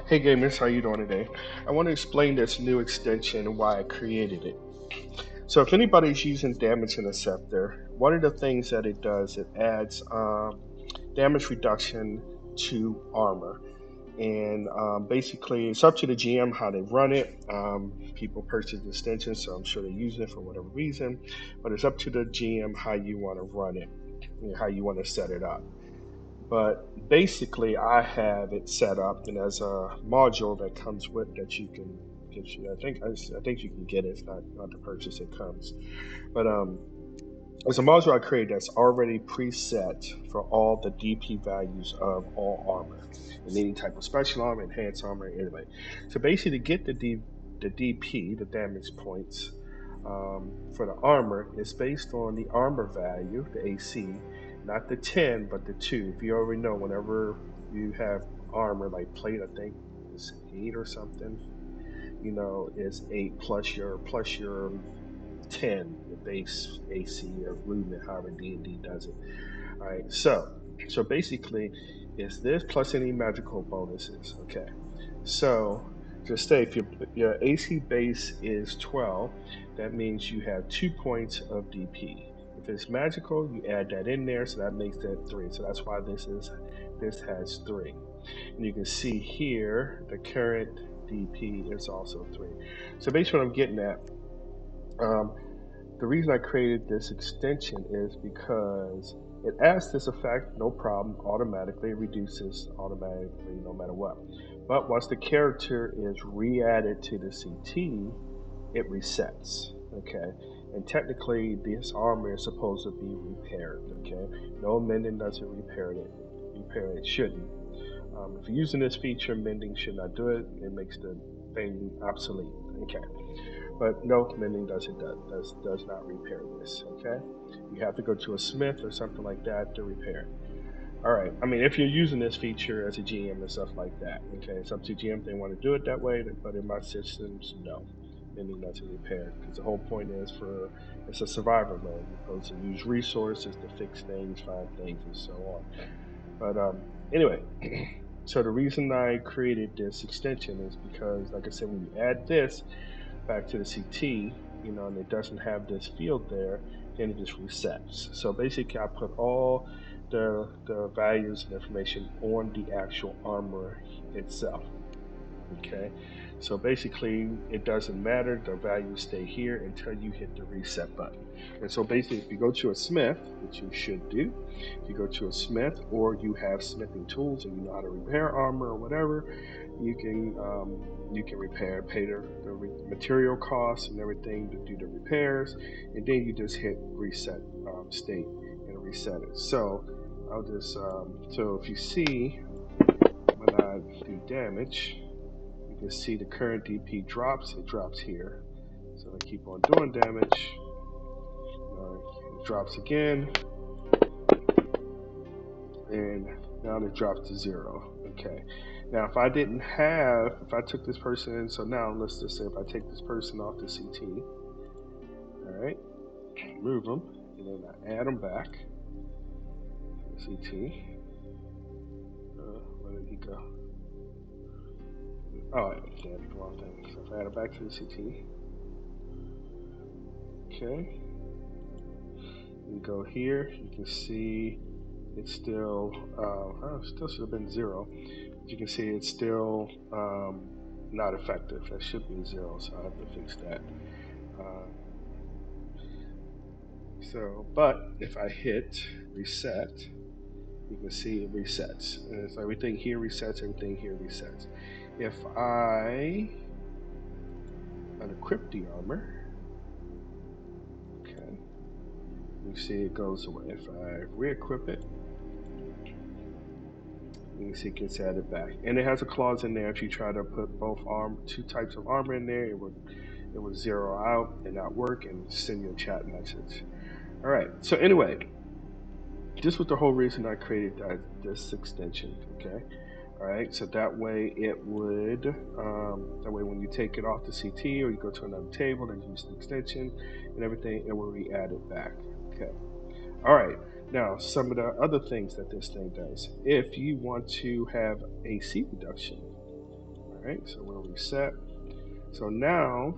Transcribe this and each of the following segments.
Hey gamers, how you doing today? I want to explain this new extension and why I created it. So if anybody's using Damage Interceptor, one of the things that it does, it adds damage reduction to armor. And basically, it's up to the GM how they run it. People purchase the extension, so I'm sure they're using it for whatever reason. But it's up to the GM how you want to run it, and how you want to set it up. But basically, I have it set up, and there's a module that comes with that you can get. I think you can get it. It's not to purchase. It comes, but it's a module I created that's already preset for all the DP values of all armor, and any type of special armor, enhanced armor, anyway. So basically, to get the DP, the damage points for the armor, is based on the armor value, the AC, not the 10, but the 2. If you already know, whenever you have armor like plate, I think it's 8 or something. Is 8 plus your 10, your base AC or movement, however D&D does it. All right, so basically, it's this plus any magical bonuses. Okay, so just say if your AC base is 12, that means you have 2 points of DP. If it's magical, you add that in there, so that makes that 3. So that's why this has 3. And you can see here the current DP is also 3. So basically, what I'm getting at. Um, the reason I created this extension is because it adds this effect, no problem, automatically. It reduces automatically no matter what. But once the character is re-added to the CT, it resets. Okay, and technically this armor is supposed to be repaired. Okay, no mending doesn't repair it. Repair it shouldn't. If you're using this feature, mending should not do it. It makes the thing obsolete. Okay. But no, mending does not repair this. Okay, you have to go to a smith or something like that to repair it. All right. I mean, if you're using this feature as a GM and stuff like that, okay, it's up to GM if they want to do it that way. But in my systems, no, mending doesn't repair it because the whole point is for it's a survivor mode. You're supposed to use resources to fix things, find things, and so on. But anyway, so the reason I created this extension is because, like I said, when you add this back to the CT, and it doesn't have this field there, then it just resets. So basically, I put all the values and information on the actual armor itself. Okay, so basically, it doesn't matter. The values stay here until you hit the reset button. And so basically, if you go to a smith, which you should do, if you go to a smith or you have smithing tools and you know how to repair armor or whatever, you can repair, pay the material costs and everything to do the repairs, and then you just hit reset state and reset it. So I'll just so if you see when I do damage, you can see the current DP drops. It drops here. So I keep on doing damage. It drops again, and now it drops to 0. Okay. Now, if I took this person in, so now let's just say if I take this person off the CT, all right, remove them, and then I add them back to the CT. Where did he go? Oh, I added the wrong thing. So if I add it back to the CT, okay, you go here, you can see it's still, still should have been 0. But you can see it's still not effective. That should be 0, so I have to fix that. Uh, but if I hit reset, you can see it resets. And it's everything here resets, everything here resets. If I unequip the armor, okay, you see it goes away. If I re-equip it, you can see it gets added back. And it has a clause in there if you try to put two types of armor in there, it would zero out and not work and send you a chat message. All right. So anyway, this was the whole reason I created this extension. Okay. All right. So that way that way when you take it off the CT or you go to another table and use the extension and everything, it will re-add it back. Okay. All right. Now, some of the other things that this thing does. If you want to have AC reduction, right, so we'll reset. So now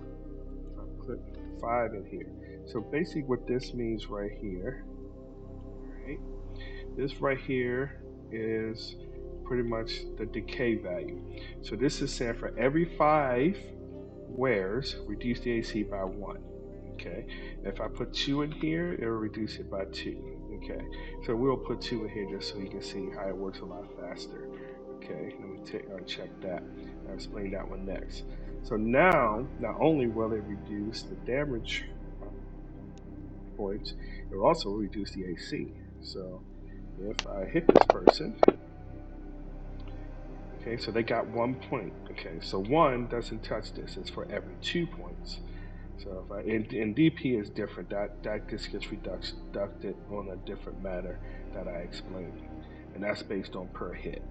I'll put 5 in here. So basically what this means right here, right, this right here is pretty much the decay value. So this is saying for every 5 wears, reduce the AC by 1. Okay, if I put 2 in here, it will reduce it by 2. Okay, so we'll put 2 in here just so you can see how it works a lot faster. Okay, let me uncheck that. I'll explain that one next. So now, not only will it reduce the damage points, it will also reduce the AC. So if I hit this person, okay, so they got 1 point. Okay, so 1 doesn't touch this, it's for every 2 points. So if I in DP is different. That just gets deducted on a different matter that I explained, and that's based on per hit.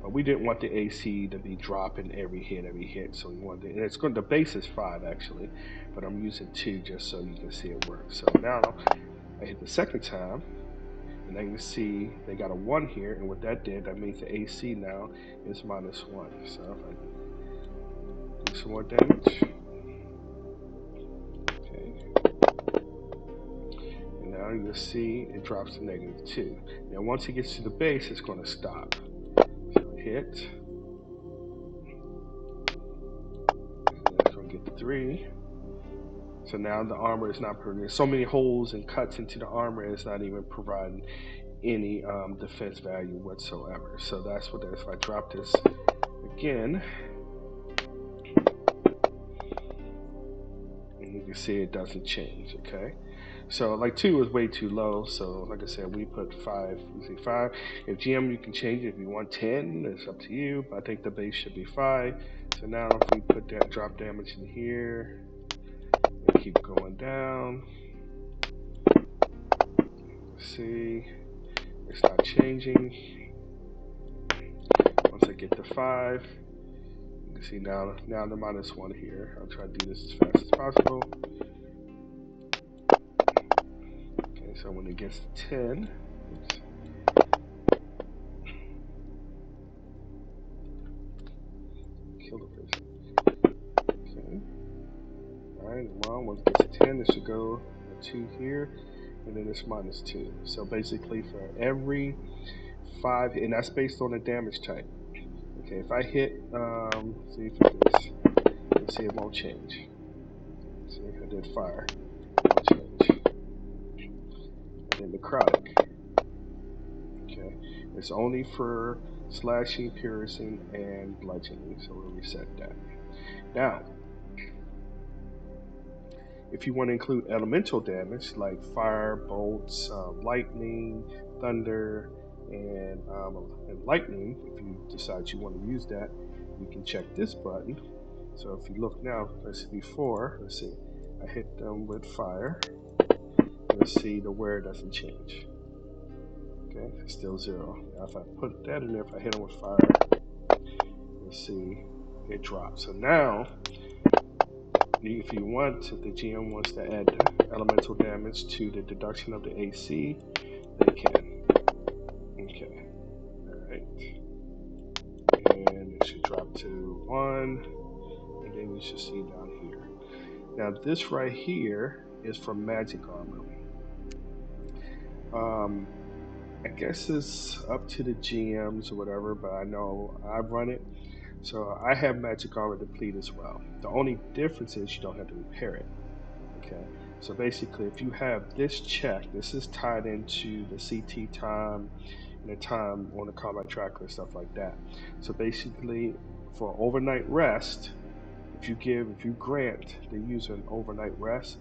But we didn't want the AC to be dropping every hit, so we wanted, and it's going. The base is 5 actually, but I'm using 2 just so you can see it work. So now I hit the second time, and then you see they got a 1 here, and what that did, that means the AC now is -1. So if I do some more damage, okay. And now you'll see it drops to -2. Now once it gets to the base, it's going to stop. So hit, and it's going to get 3. So now the armor is not providing so many holes and cuts into the armor. It's not even providing any defense value whatsoever. So that's what that is. If I drop this again, and you can see it doesn't change. Okay. So like 2 is way too low. So like I said, we put 5. You see 5. If GM, you can change it. If you want 10, it's up to you. But I think the base should be 5. So now if we put that drop damage in here, and keep going down. See, it's not changing. Once I get to 5, you can see now the -1 here. I'll try to do this as fast as possible. Okay, so when it gets to 10, oops, kill the person. Okay. Alright, well, once it gets to 10, it should go a 2 here, and then it's -2. So basically for every 5, and that's based on the damage type. Okay, if I hit, see if it is, you see it won't change. See, I did fire, it won't change. And then necrotic, okay, it's only for slashing, piercing, and bludgeoning, so we'll reset that. Now, if you want to include elemental damage like fire, bolts, lightning, thunder, and lightning, if you decide you want to use that, you can check this button. So if you look now, let's see, before, let's see, I hit them with fire. You'll see the wear doesn't change. Okay, it's still 0. Now if I put that in there, if I hit them with fire, you'll see it drops. So now if you want, if the GM wants to add elemental damage to the deduction of the AC, they can. Okay, alright. And it should drop to 1, and then you should see down here. Now this right here is for magic armor. I guess it's up to the GMs or whatever, but I know I run it. So I have magic armor deplete as well. The only difference is you don't have to repair it. Okay, so basically if you have this check, this is tied into the CT time and the time on the combat tracker and stuff like that. So basically for overnight rest, if you grant the user an overnight rest,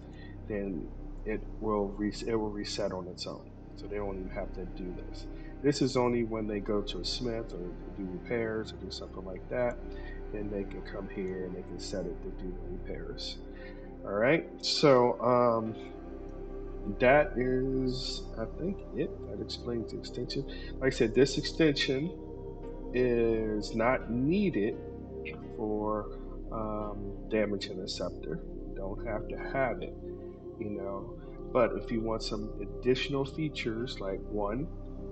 then it will reset on its own. So they don't even have to do this. This is only when they go to a smith or do repairs or do something like that, then they can come here and they can set it to do the repairs. All right, so that is, I think, it. That explains the extension. Like I said, this extension is not needed for damage interceptor. You don't have to have it, you know. But if you want some additional features, like one,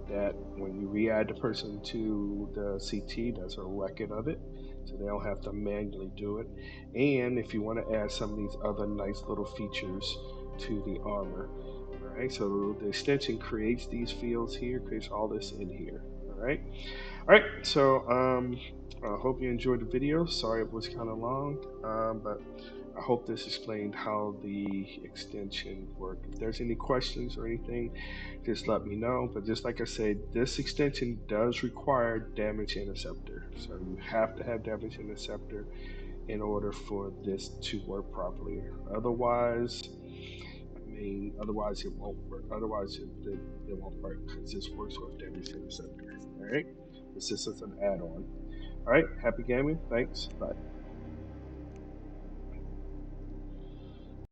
that when you re-add the person to the CT, there's a record of it. so they don't have to manually do it. And if you want to add some of these other nice little features to the armor, all right, so the extension creates these fields here, creates all this in here. All right, so I hope you enjoyed the video. Sorry it was kind of long, but I hope this explained how the extension worked. If there's any questions or anything, just let me know. But just like I said, this extension does require Damage Interceptor. So you have to have Damage Interceptor in order for this to work properly. Otherwise, otherwise it won't work. Otherwise, it won't work because this works with Damage Interceptor. All right, this is just an add-on. All right, happy gaming. Thanks. Bye.